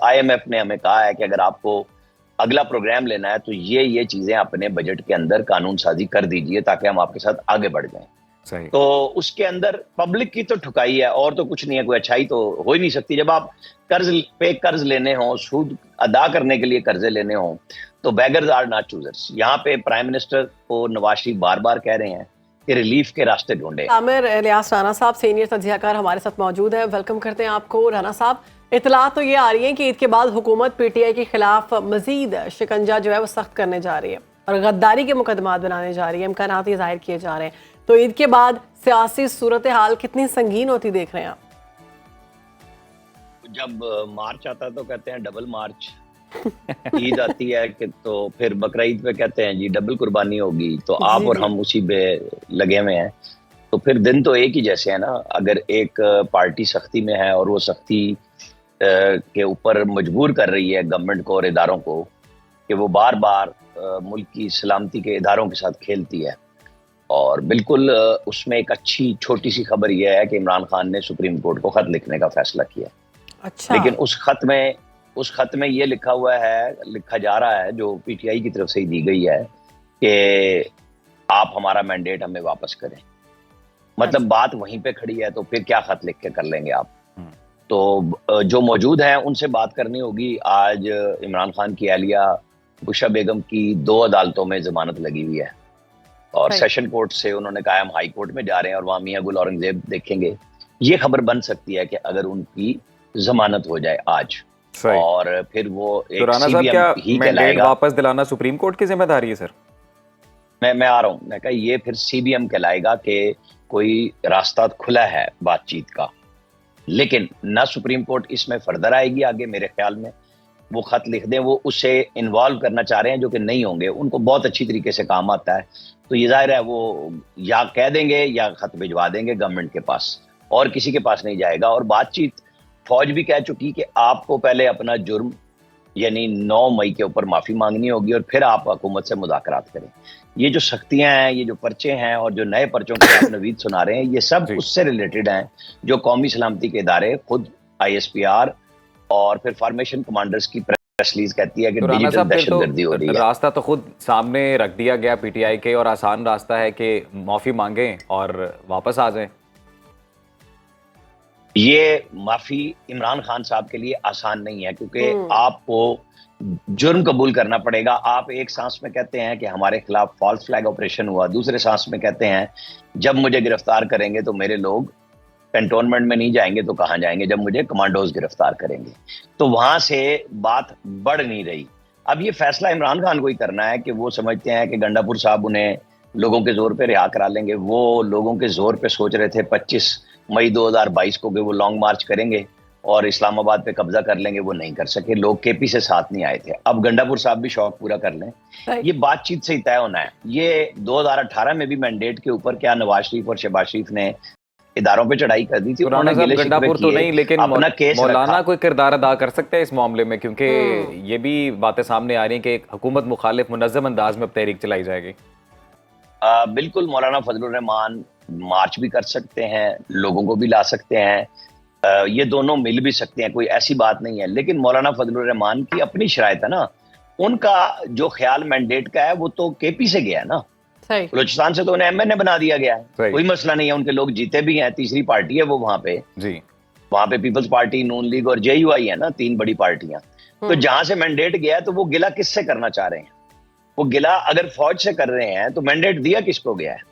IMF نے ہمیں کہا ہے کہ اگر آپ کو اگلا پروگرام لینا ہے تو یہ چیزیں اپنے بجٹ کے اندر قانون سازی کر دیجئے تاکہ ہم آپ کے ساتھ آگے بڑھ جائیں. صحیح. تو اس کے اندر پبلک کی تو ٹھکائی ہے اور تو کچھ نہیں ہے, کوئی اچھائی تو ہو ہی نہیں سکتی. جب آپ قرض لینے ہوں, سود ادا کرنے کے لیے قرضے لینے ہوں تو بیگرز آر ناٹ چوزرز. یہاں پہ پرائم منسٹر کو نواز شریف بار بار کہہ رہے ہیں کہ ریلیف کے راستے ڈھونڈے. عامر الیاس رانا صاحب سینئر تجزیہ کار ہمارے ساتھ موجود ہیں, ویلکم کرتے ہیں آپ کو. رانا صاحب, اطلاعات تو یہ آ رہی ہیں کہ عید کے بعد حکومت PTI کے خلاف مزید شکنجہ جو ہے وہ سخت کرنے جا رہی ہے اور غداری کے مقدمات بنانے جا رہی ہے, امکانات یہ ظاہر کیے جا رہے ہیں. تو عید کے بعد سیاسی صورتحال کتنی سنگین ہوتی دیکھ رہے ہیں آپ؟ جب مارچ آتا ہے تو کہتے ہیں ڈبل مارچ, عید آتی ہے کہ تو پھر بقرعید پہ کہتے ہیں جی ڈبل قربانی ہوگی, تو آپ اور ہم اسی پہ لگے ہوئے ہیں. تو پھر دن تو ایک ہی جیسے ہیں نا. اگر ایک پارٹی سختی میں ہے اور وہ سختی کے اوپر مجبور کر رہی ہے گورنمنٹ کو اور اداروں کو کہ وہ بار بار ملک کی سلامتی کے اداروں کے ساتھ کھیلتی ہے, اور بالکل اس میں ایک اچھی چھوٹی سی خبر یہ ہے کہ عمران خان نے سپریم کورٹ کو خط لکھنے کا فیصلہ کیا. اچھا. لیکن اس خط میں یہ لکھا جا رہا ہے جو PTI کی طرف سے ہی دی گئی ہے کہ آپ ہمارا مینڈیٹ ہمیں واپس کریں. مطلب بات وہیں پہ کھڑی ہے, تو پھر کیا خط لکھ کے کر لیں گے آپ؟ تو جو موجود ہیں ان سے بات کرنی ہوگی. آج عمران خان کی اہلیہ بشرا بیگم کی 2 عدالتوں میں ضمانت لگی ہوئی ہے, اور سیشن کورٹ سے انہوں نے کہا ہم ہائی کورٹ میں جا رہے ہیں اور وہاں میاں گل اورنگزیب دیکھیں گے. یہ خبر بن سکتی ہے کہ اگر ان کی ضمانت ہو جائے آج, اور پھر وہ ایک CBM ہی کہلائے گا. واپس دلانا سپریم کورٹ کی ذمہ داری ہے سر؟ میں آ رہا ہوں. میں کہا یہ پھر CBM کہلائے گا کہ کوئی راستہ کھلا ہے بات چیت کا, لیکن نہ سپریم کورٹ اس میں فردر آئے گی آگے. میرے خیال میں وہ خط لکھ دیں, وہ اسے انوالو کرنا چاہ رہے ہیں جو کہ نہیں ہوں گے. ان کو بہت اچھی طریقے سے کام آتا ہے, تو یہ ظاہر ہے وہ یا کہہ دیں گے یا خط بھجوا دیں گے گورنمنٹ کے پاس, اور کسی کے پاس نہیں جائے گا. اور بات چیت فوج بھی کہہ چکی کہ آپ کو پہلے اپنا جرم یعنی 9 مئی کے اوپر معافی مانگنی ہوگی اور پھر آپ حکومت سے مذاکرات کریں. یہ جو سختیاں ہیں, یہ جو پرچے ہیں اور جو نئے پرچوں کی آپ نوید سنا رہے ہیں, یہ سب اس سے ریلیٹڈ ہیں جو قومی سلامتی کے ادارے خود ISPR اور پھر فارمیشن کمانڈرز کی پریس ریلیز کہتی ہے کہ ڈیجیٹل دہشت گردی ہو رہی ہے. راستہ تو خود سامنے رکھ دیا گیا PTI کے, اور آسان راستہ ہے کہ معافی مانگیں اور واپس آ جائیں. یہ معافی عمران خان صاحب کے لیے آسان نہیں ہے, کیونکہ آپ کو جرم قبول کرنا پڑے گا. آپ ایک سانس میں کہتے ہیں کہ ہمارے خلاف فالس فلیگ آپریشن ہوا, دوسرے سانس میں کہتے ہیں جب مجھے گرفتار کریں گے تو میرے لوگ کنٹونمنٹ میں نہیں جائیں گے تو کہاں جائیں گے جب مجھے کمانڈوز گرفتار کریں گے. تو وہاں سے بات بڑھ نہیں رہی. اب یہ فیصلہ عمران خان کو ہی کرنا ہے کہ وہ سمجھتے ہیں کہ گنڈا پور صاحب انہیں لوگوں کے زور پہ رہا کرا لیں گے. وہ لوگوں کے زور پہ سوچ رہے تھے 25 مئی 2022 کو کہ وہ لانگ مارچ کریں گے اور اسلام آباد پہ قبضہ کر لیں گے. وہ نہیں کر سکے, لوگ KP سے ساتھ نہیں آئے تھے. اب گنڈا پور صاحب بھی شوق پورا کر لیں, یہ بات چیت سے ہی طے ہونا ہے. یہ 2018 میں بھی مینڈیٹ کے اوپر کیا نواز شریف اور شہباز شریف نے اداروں پہ چڑھائی کر دی تھی. گنڈا پور تو نہیں, لیکن مولانا کوئی کردار ادا کر سکتے ہیں اس معاملے میں, کیونکہ یہ بھی باتیں سامنے آ رہی ہیں کہ ایک حکومت مخالف منظم انداز میں تحریک چلائی جائے گی. بالکل, مولانا فضل الرحمان مارچ بھی کر سکتے ہیں, لوگوں کو بھی لا سکتے ہیں, یہ دونوں مل بھی سکتے ہیں, کوئی ایسی بات نہیں ہے. لیکن مولانا فضل الرحمان کی اپنی شرائط ہے نا, ان کا جو خیال مینڈیٹ کا ہے وہ تو KP سے گیا ہے نا, بلوچستان سے تو انہیں MNA بنا دیا گیا ہے. کوئی مسئلہ نہیں ہے, ان کے لوگ جیتے بھی ہیں, تیسری پارٹی ہے وہ وہاں پہ. وہاں پہ پیپلز پارٹی, نون لیگ اور JUI ہے نا, 3 بڑی پارٹیاں. تو جہاں سے مینڈیٹ گیا ہے تو وہ گلا کس سے کرنا چاہ رہے ہیں؟ وہ گلا اگر فوج سے کر رہے ہیں تو مینڈیٹ دیا کس کو گیا ہے؟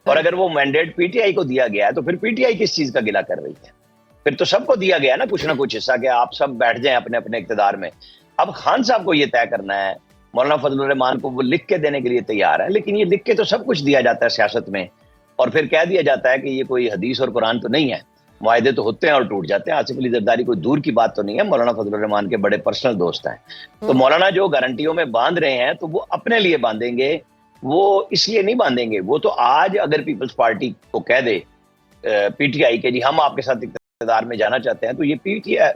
اور اگر وہ مینڈیٹ PTI کو دیا گیا ہے تو پھر PTI کس چیز کا گلا کر رہی ہے؟ پھر تو سب کو دیا گیا ہے نا کچھ نہ کچھ حصہ, کہ آپ سب بیٹھ جائیں اپنے اپنے اقتدار میں. اب خان صاحب کو یہ طے کرنا ہے. مولانا فضل الرحمان کو وہ لکھ کے دینے کے لیے تیار ہے, لیکن یہ لکھ کے تو سب کچھ دیا جاتا ہے سیاست میں, اور پھر کہہ دیا جاتا ہے کہ یہ کوئی حدیث اور قرآن تو نہیں ہے. معاہدے تو ہوتے ہیں اور ٹوٹ جاتے ہیں. آصف علی زرداری کوئی دور کی بات تو نہیں ہے, مولانا فضل الرحمان کے بڑے پرسنل دوست ہیں. تو مولانا جو گارنٹیوں میں باندھ رہے ہیں تو وہ اپنے لیے باندھیں گے, وہ اس لیے نہیں باندھیں گے. وہ تو آج اگر پیپلز پارٹی کو کہہ دے PTI کہ جی ہم آپ کے ساتھ اقتدار میں جانا چاہتے ہیں, تو یہ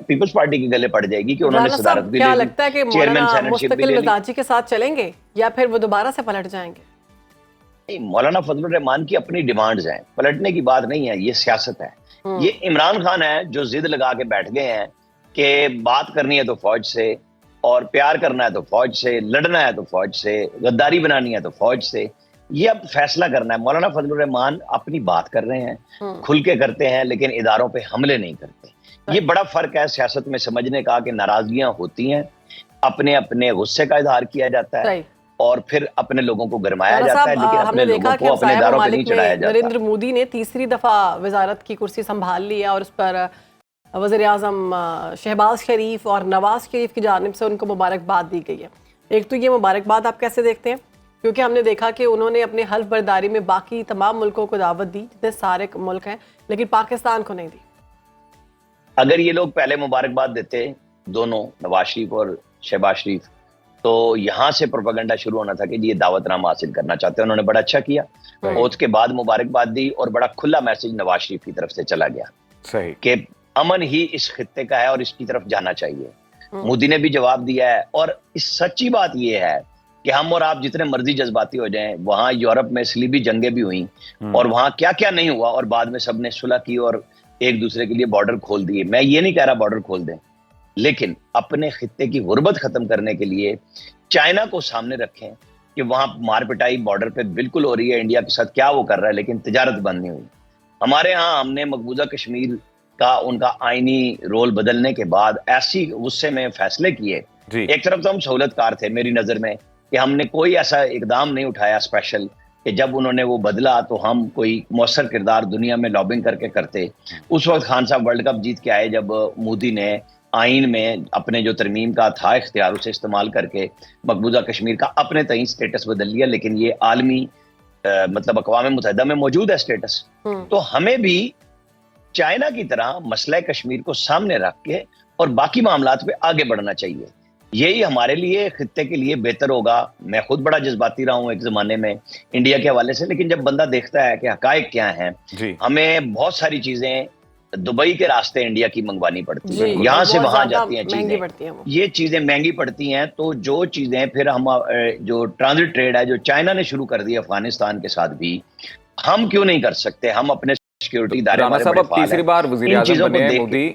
پیپلز پارٹی کے گلے پڑ جائے گی کہ انہوں نے صدارت بھی لے لی. کیا لگتا ہے کہ مولانا مستقل مزاجی کے ساتھ چلیں گے یا پھر وہ دوبارہ سے پلٹ جائیں گے؟ مولانا فضل الرحمان کی اپنی ڈیمانڈز ہیں, پلٹنے کی بات نہیں ہے, یہ سیاست ہے. یہ عمران خان ہے جو ضد لگا کے بیٹھ گئے ہیں کہ بات کرنی ہے تو فوج سے، اور پیار کرنا ہے تو فوج سے، لڑنا ہے تو فوج سے، غداری بنانی ہے تو فوج سے. یہ اب فیصلہ کرنا ہے. مولانا فضل الرحمان اپنی بات کر رہے ہیں، کھل کے کرتے ہیں، لیکن اداروں پہ حملے نہیں کرتے. یہ بڑا فرق ہے سیاست میں سمجھنے کا، کہ ناراضگیاں ہوتی ہیں، اپنے اپنے غصے کا اظہار کیا جاتا ہے اور پھر اپنے لوگوں کو گرمایا جاتا ہے، لیکن اپنے لوگوں کو اپنے اداروں پہ نہیں چڑھایا جاتا. نریندر مودی نے تیسری دفعہ وزارت کی کرسی سنبھال لی ہے اور اس پر وزیر اعظم شہباز شریف اور نواز شریف کی جانب سے ان کو مبارکباد دی گئی ہے. ایک تو یہ مبارکباد آپ کیسے دیکھتے ہیں؟ کیونکہ ہم نے دیکھا کہ انہوں نے اپنے حلف برداری میں باقی تمام ملکوں کو دعوت دی، جتنے سارے ملک ہیں، لیکن پاکستان کو نہیں دی. اگر یہ لوگ پہلے مبارکباد دیتے دونوں، نواز شریف اور شہباز شریف، تو یہاں سے پروپیگنڈا شروع ہونا تھا کہ یہ دعوت نامہ حاصل کرنا چاہتے ہیں. انہوں نے بڑا اچھا کیا، اور اس کے بعد مبارکباد دی اور بڑا کھلا میسج نواز شریف کی طرف سے چلا گیا صحیح کہ امن ہی اس خطے کا ہے اور اس کی طرف جانا چاہیے. مودی نے بھی جواب دیا ہے. اور اس سچی بات یہ ہے کہ ہم اور آپ جتنے مرضی جذباتی ہو جائیں، وہاں یورپ میں صلیبی جنگیں بھی ہوئیں اور وہاں کیا کیا نہیں ہوا، اور بعد میں سب نے صلح کی اور ایک دوسرے کے لیے بارڈر کھول دیے. میں یہ نہیں کہہ رہا بارڈر کھول دیں، لیکن اپنے خطے کی غربت ختم کرنے کے لیے چائنا کو سامنے رکھیں کہ وہاں مار پٹائی بارڈر پہ بالکل ہو رہی ہے، انڈیا کے ساتھ کیا وہ کر رہا ہے، لیکن تجارت بند نہیں ہوئی. ہمارے ہاں ہم نے مقبوضہ کشمیر کا ان کا آئینی رول بدلنے کے بعد ایسی غصے میں فیصلے کیے. ایک طرف تو ہم سہولت کار تھے میری نظر میں، کہ ہم نے کوئی ایسا اقدام نہیں اٹھایا اسپیشل کہ جب انہوں نے وہ بدلا تو ہم کوئی مؤثر کردار دنیا میں لابنگ کر کے کرتے. اس وقت خان صاحب ورلڈ کپ جیت کے آئے، جب مودی نے آئین میں اپنے جو ترمیم کا تھا اختیار اسے استعمال کر کے مقبوضہ کشمیر کا اپنے تئیں سٹیٹس بدل لیا. لیکن یہ عالمی مطلب اقوام متحدہ میں موجود ہے سٹیٹس. تو ہمیں بھی چائنا کی طرح مسئلہ کشمیر کو سامنے رکھ کے اور باقی معاملات پہ آگے بڑھنا چاہیے. یہی ہمارے لیے خطے کے لیے بہتر ہوگا. میں خود بڑا جذباتی رہا ہوں ایک زمانے میں انڈیا کے حوالے سے، لیکن جب بندہ دیکھتا ہے کہ حقائق کیا ہیں، ہمیں بہت ساری چیزیں دبئی کے راستے انڈیا کی منگوانی پڑتی ہیں، یہاں سے وہاں جاتی ہیں چیزیں، یہ چیزیں مہنگی پڑتی ہیں. تو جو چیزیں پھر ہم جو ٹرانزٹ ٹریڈ ہے جو چائنا نے شروع کر دی افغانستان کے ساتھ بھی، ہم کیوں نہیں کر سکتے؟ ہم اپنے سیکیورٹی ادارے رانا صاحب اب تیسری بار وزیر اعظم بنے ہیں مودی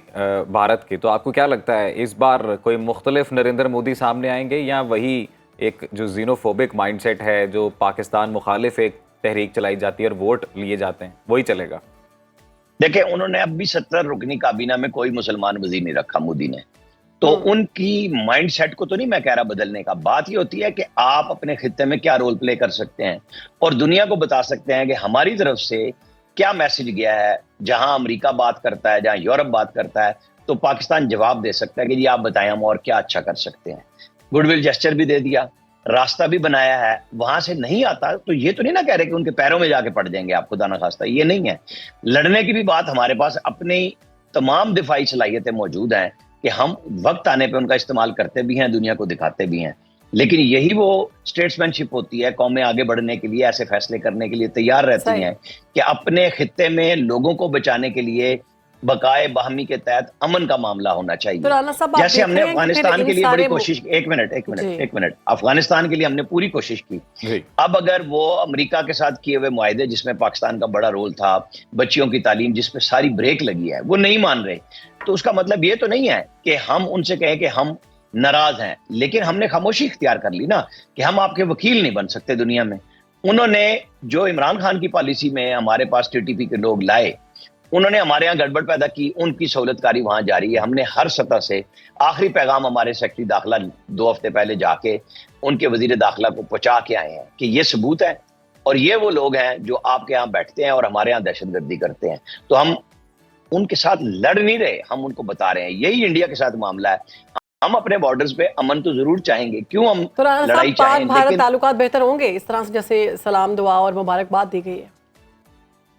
بھارت کے، تو آپ کو کیا لگتا ہے اس بار کوئی مختلف نریندر مودی سامنے آئیں گے، یا وہی ایک جو زینوفوبک مائنڈ سیٹ ہے جو پاکستان مخالف ایک تحریک چلائی جاتی ہے اور ووٹ لیے جاتے ہیں وہی چلے گا؟ دیکھیں انہوں نے اب بھی 70 رکنی کابینہ میں کوئی مسلمان وزیر نہیں رکھا مودی نے، تو ان کی مائنڈ سیٹ کو تو نہیں میں کہہ رہا بدلنے کا. بات یہ ہوتی ہے کہ آپ اپنے خطے میں کیا رول پلے کر سکتے ہیں اور دنیا کو بتا سکتے ہیں کہ ہماری طرف سے کیا میسج گیا ہے. جہاں امریکہ بات کرتا ہے، جہاں یورپ بات کرتا ہے، تو پاکستان جواب دے سکتا ہے کہ جی آپ بتائیں ہم اور کیا اچھا کر سکتے ہیں. گڈ ول جسچر بھی دے دیا، راستہ بھی بنایا ہے. وہاں سے نہیں آتا تو یہ تو نہیں نہ کہہ رہے کہ ان کے پیروں میں جا کے پڑ جائیں گے آپ، خدا نہ خواستہ، یہ نہیں ہے. لڑنے کی بھی بات ہمارے پاس اپنی تمام دفاعی صلاحیتیں موجود ہیں کہ ہم وقت آنے پہ ان کا استعمال کرتے بھی ہیں، دنیا کو دکھاتے بھی ہیں. لیکن یہی وہ اسٹیٹسمین شپ ہوتی ہے، قومیں آگے بڑھنے کے لیے ایسے فیصلے کرنے کے لیے تیار رہتی ہیں کہ اپنے خطے میں لوگوں کو بچانے کے لیے بقائے باہمی کے تحت امن کا معاملہ ہونا چاہیے. جیسے ہم نے افغانستان کے لیے بڑی کوشش کی، ایک منٹ افغانستان کے لیے ہم نے پوری کوشش کی. اب اگر وہ امریکہ کے ساتھ کیے ہوئے معاہدے جس میں پاکستان کا بڑا رول تھا، بچیوں کی تعلیم جس پہ ساری بریک لگی ہے، وہ نہیں مان رہے، تو اس کا مطلب یہ تو نہیں ہے کہ ہم ان سے کہیں کہ ہم ناراض ہیں، لیکن ہم نے خاموشی اختیار کر لی نا کہ ہم آپ کے وکیل نہیں بن سکتے دنیا میں. انہوں نے جو عمران خان کی پالیسی میں ہمارے پاس ٹی ٹی پی کے لوگ لائے، انہوں نے ہمارے ہاں گڑبڑ پیدا کی، ان کی سہولت کاری وہاں جاری ہے. ہم نے ہر سطح سے آخری پیغام ہمارے سیکرٹری داخلہ 2 ہفتے پہلے جا کے ان کے وزیر داخلہ کو پہنچا کے آئے ہیں کہ یہ ثبوت ہے اور یہ وہ لوگ ہیں جو آپ کے ہاں بیٹھتے ہیں اور ہمارے ہاں دہشت گردی کرتے ہیں. تو ہم ان کے ساتھ لڑ نہیں رہے، ہم ان کو بتا رہے ہیں. یہی انڈیا کے ساتھ معاملہ ہے. ہم اپنے بارڈرز پہ امن تو ضرور چاہیں گے، کیوں ہم لڑائی چاہیں، لیکن تعلقات بہتر ہوں گے اس طرح سے جیسے سلام دعا اور مبارکباد دی گئی ہے.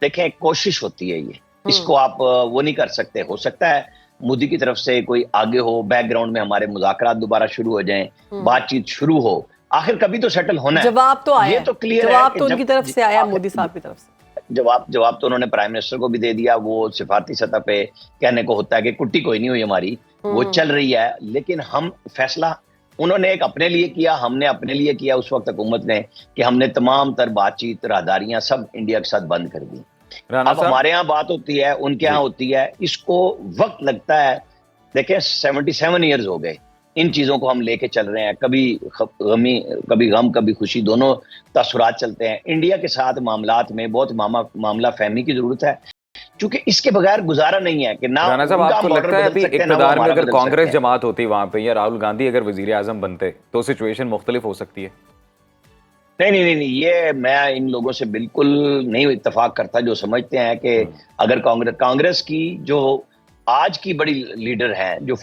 دیکھیں کوشش ہوتی ہے، یہ اس کو آپ وہ نہیں کر سکتے. ہو سکتا ہے مودی کی طرف سے کوئی آگے ہو، بیک گراؤنڈ میں ہمارے مذاکرات دوبارہ شروع ہو جائیں، بات چیت شروع ہو، آخر کبھی تو سیٹل ہونا ہے. جواب تو آیا، یہ تو کلیئر ہے، جواب تو ان کی طرف سے آیا، مودی صاحب کی طرف سے جواب تو انہوں نے پرائم منسٹر کو بھی دے دیا. وہ سفارتی سطح پہ کہنے کو ہوتا ہے کہ کٹی کوئی نہیں ہوئی ہماری، وہ چل رہی ہے. لیکن ہم فیصلہ انہوں نے ایک اپنے لیے کیا، ہم نے اپنے لیے کیا اس وقت حکومت نے، کہ ہم نے تمام تر بات چیت راہداریاں سب انڈیا کے ساتھ بند کر دی. اب ہمارے ہاں بات ہوتی ہے، ان کے ہاں ہوتی ہے. اس کو وقت لگتا ہے دیکھیں 77 ایئرز ہو گئے ان چیزوں کو ہم لے کے چل رہے ہیں، کبھی غم کبھی خوشی، دونوں تاثرات چلتے ہیں۔ انڈیا کے ساتھ معاملات میں بہت معاملہ فہمی کی ضرورت ہے، چونکہ اس کے بغیر گزارا نہیں ہے کہ نہ رانا صاحب آپ کو لگتا ہے ابھی اقتدار میں اگر کانگریس جماعت ہوتی وہاں پہ یا راہل گاندھی اگر وزیر اعظم بنتے تو سچویشن مختلف ہو سکتی ہے؟ نہیں، یہ میں ان لوگوں سے بالکل نہیں اتفاق کرتا جو سمجھتے ہیں کہ اگر کانگریس کی جو آج کی بڑی لیڈر ہیں جو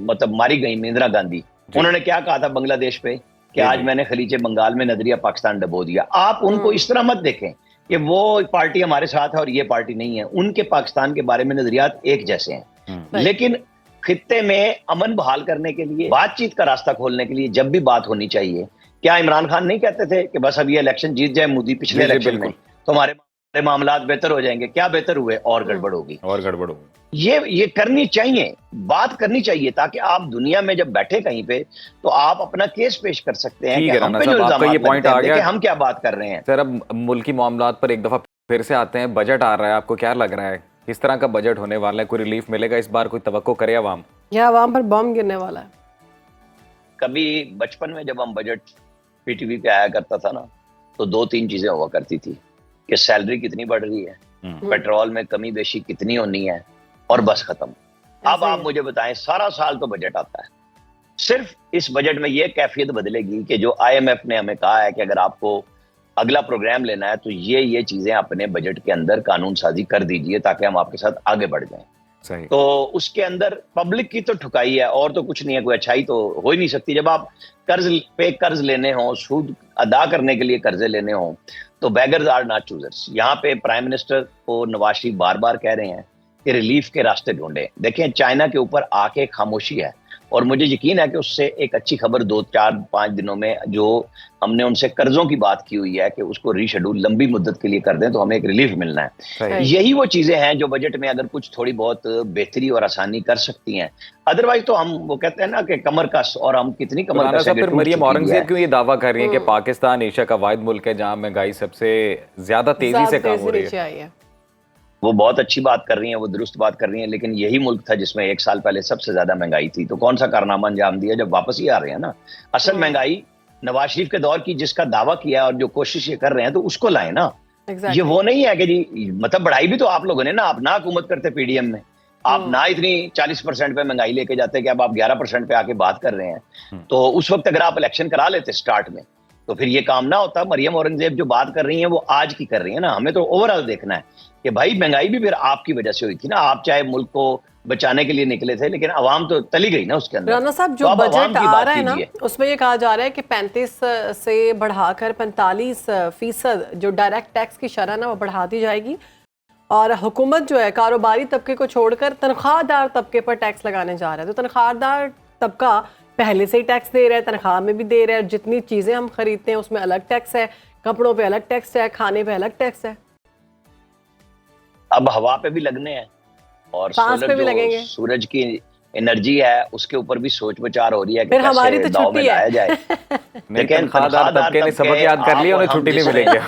مطلب ماری گئی اندرا گاندھی، انہوں نے کیا کہا تھا بنگلہ دیش پہ کہ آج میں نے خلیج بنگال میں نظریہ پاکستان ڈبو دیا۔ آپ ان کو اس طرح مت دیکھیں کہ وہ پارٹی ہمارے ساتھ ہے اور یہ پارٹی نہیں ہے، ان کے پاکستان کے بارے میں نظریات ایک جیسے ہیں، لیکن خطے میں امن بحال کرنے کے لیے، بات چیت کا راستہ کھولنے کے لیے جب بھی بات ہونی چاہیے، کیا عمران خان نہیں کہتے تھے کہ بس اب یہ الیکشن جیت جائے مودی پچھلے الیکشن میں تو ہمارے معاملات بہتر ہو جائیں گے؟ کیا بہتر ہوئے؟ اور گڑبڑ ہوگی۔ یہ کرنی چاہیے، بات کرنی چاہیے، تاکہ آپ دنیا میں جب بیٹھے کہیں پہ تو آپ اپنا کیس پیش کر سکتے ہیں کہ ہم پہ جو الزامات لگتے ہیں کہ ہم کیا بات کر رہے ہیں۔ سر اب ملکی معاملات پر ایک دفعہ پھر سے آتے ہیں، بجٹ آ رہا ہے، آپ کو کیا لگ رہا ہے کس طرح کا بجٹ ہونے والا ہے؟ کوئی ریلیف ملے گا اس بار؟ کوئی توقع کرے عوام یا عوام پر بم گرنے والا ہے؟ کبھی بچپن میں جب ہم بجٹ پی ٹی وی پہ آیا کرتا تھا نا تو 2-3 چیزیں ہوا کرتی تھی کہ سیلری کتنی بڑھ رہی ہے، پیٹرول میں کمی بیشی کتنی ہونی ہے، اور بس ختم۔ اب آپ مجھے بتائیں سارا سال تو بجٹ آتا ہے، صرف اس بجٹ میں یہ کیفیت بدلے گی کہ جو آئی ایم ایف نے ہمیں کہا ہے کہ اگر آپ کو اگلا پروگرام لینا ہے تو یہ چیزیں اپنے بجٹ کے اندر قانون سازی کر دیجئے تاکہ ہم آپ کے ساتھ آگے بڑھ جائیں۔ صحیح۔ تو اس کے اندر پبلک کی تو ٹھکائی ہے اور تو کچھ نہیں ہے، کوئی اچھائی تو ہو ہی نہیں سکتی۔ جب آپ قرض لینے ہوں، سود ادا کرنے کے لیے قرضے لینے ہوں تو بیگرز آر ناٹ چوزرز۔ یہاں پہ پرائم منسٹر کو نواز شریف بار بار کہہ رہے ہیں کہ ریلیف کے راستے ڈھونڈیں۔ دیکھیں چائنا کے اوپر آ کے خاموشی ہے، اور مجھے یقین ہے کہ اس سے ایک اچھی خبر 2-4-5 دنوں میں، جو ہم نے ان سے قرضوں کی بات کی ہوئی ہے کہ اس کو ری شیڈول لمبی مدت کے لیے کر دیں تو ہمیں ایک ریلیف ملنا ہے۔ یہی وہ چیزیں ہیں جو بجٹ میں اگر کچھ تھوڑی بہت بہتری اور آسانی کر سکتی ہیں، ادروائز تو ہم وہ کہتے ہیں نا کہ کمر کس، اور ہم کتنی کمر کس ہے۔ پھر مریم اورنگزیب کیوں یہ دعویٰ کر رہی ہیں کہ پاکستان ایشیا کا واحد ملک ہے جہاں مہنگائی سب سے زیادہ تیزی سے کم ہو رہی ہے؟ وہ بہت اچھی بات کر رہی ہیں، وہ درست بات کر رہی ہیں، لیکن یہی ملک تھا جس میں 1 سال پہلے سب سے زیادہ مہنگائی تھی، تو کون سا کارنامہ انجام دیا جب واپس ہی آ رہے ہیں نا۔ اصل مہنگائی نواز شریف کے دور کی جس کا دعویٰ کیا ہے اور جو کوشش یہ کر رہے ہیں تو اس کو لائیں نا۔ یہ وہ نہیں ہے کہ جی مطلب بڑھائی بھی تو آپ لوگوں نے نا، آپ نہ حکومت کرتے پی ڈی ایم میں، آپ نہ اتنی 40% پہ مہنگائی لے کے جاتے کہ اب آپ 11% پہ آ کے بات کر رہے ہیں، تو اس وقت اگر آپ الیکشن کرا لیتے سٹارٹ میں تو پھر یہ کام نہ ہوتا۔ مریم اورنگزیب جو بات کر رہی ہیں وہ آج کی کر رہی ہیں نا، ہمیں تو اوور آل دیکھنا ہے کہ بھائی مہنگائی بھی پھر آپ کی وجہ سے ہوئی تھی نا۔ آپ چاہے ملک کو بچانے کے لیے نکلے تھے لیکن عوام تو تلی گئی نا اس کے اندر۔ رانا صاحب جو بجٹ آ رہا ہے نا اس میں یہ کہا جا رہا ہے کہ 35 سے بڑھا کر 45% جو ڈائریکٹ ٹیکس کی شرح نا وہ بڑھا دی جائے گی، اور حکومت جو ہے کاروباری طبقے کو چھوڑ کر تنخواہ دار طبقے پر ٹیکس لگانے جا رہا ہے۔ تو تنخواہ دار طبقہ پہلے سے ہی ٹیکس دے رہا ہے، تنخواہ میں بھی دے رہا ہے، جتنی چیزیں ہم خریدتے ہیں اس میں الگ ٹیکس ہے، کپڑوں پہ الگ ٹیکس ہے، کھانے پہ الگ ٹیکس ہے۔ اب ہوا پہ بھی لگنے ہیں اور سورج کی انرجی ہے اس کے اوپر بھی سوچ بچار ہو رہی ہے کہ کیسے داؤ میں لایا جائے۔ لیکن سبق یاد کر لیا، انہیں چھٹی نہیں ملے گی۔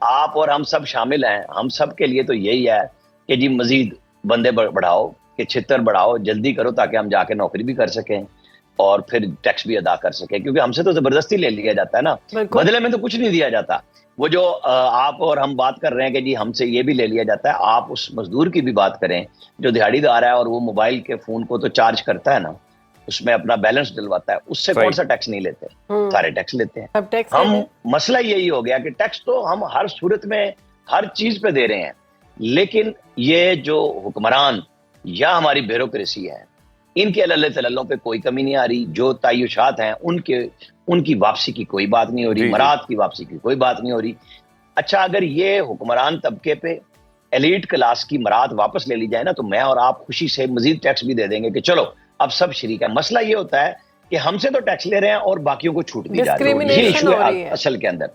آپ اور ہم سب شامل ہیں، ہم سب کے لیے تو یہی ہے کہ جی مزید بندے بڑھاؤ، کہ چھتر بڑھاؤ، جلدی کرو تاکہ ہم جا کے نوکری بھی کر سکیں اور پھر ٹیکس بھی ادا کر سکیں، کیونکہ ہم سے تو زبردستی لے لیا جاتا ہے نا، بدلے میں تو کچھ نہیں دیا جاتا۔ وہ جو آپ اور ہم بات کر رہے ہیں کہ جی ہم سے یہ بھی لے لیا جاتا ہے، آپ اس مزدور کی بھی بات کریں جو دیہڑی دار ہے اور وہ موبائل کے فون کو تو چارج کرتا ہے نا، اس میں اپنا بیلنس ڈلواتا ہے، اس سے کون سا ٹیکس نہیں لیتے؟ سارے ٹیکس لیتے ہیں ہم۔ مسئلہ یہی ہو گیا کہ ٹیکس تو ہم ہر صورت میں ہر چیز پہ دے رہے ہیں، لیکن یہ جو حکمران یا ہماری بیوروکریسی ہے ان کے اللہ تللوں پہ کوئی کمی نہیں آ رہی، جو تعیشات ہیں ان کی واپسی کی کوئی بات نہیں ہو رہی، مراد کی واپسی کی کوئی بات نہیں ہو رہی۔ اچھا اگر یہ حکمران طبقے پہ ایلیٹ کلاس کی مراد واپس لے لی جائے نا تو میں اور آپ خوشی سے مزید ٹیکس بھی دے دیں گے کہ چلو اب سب شریک ہے۔ مسئلہ یہ ہوتا ہے کہ ہم سے تو ٹیکس لے رہے ہیں اور باقیوں کو چھوٹ دی جا رہی ہے، یہ ایشو ہے اصل کے اندر۔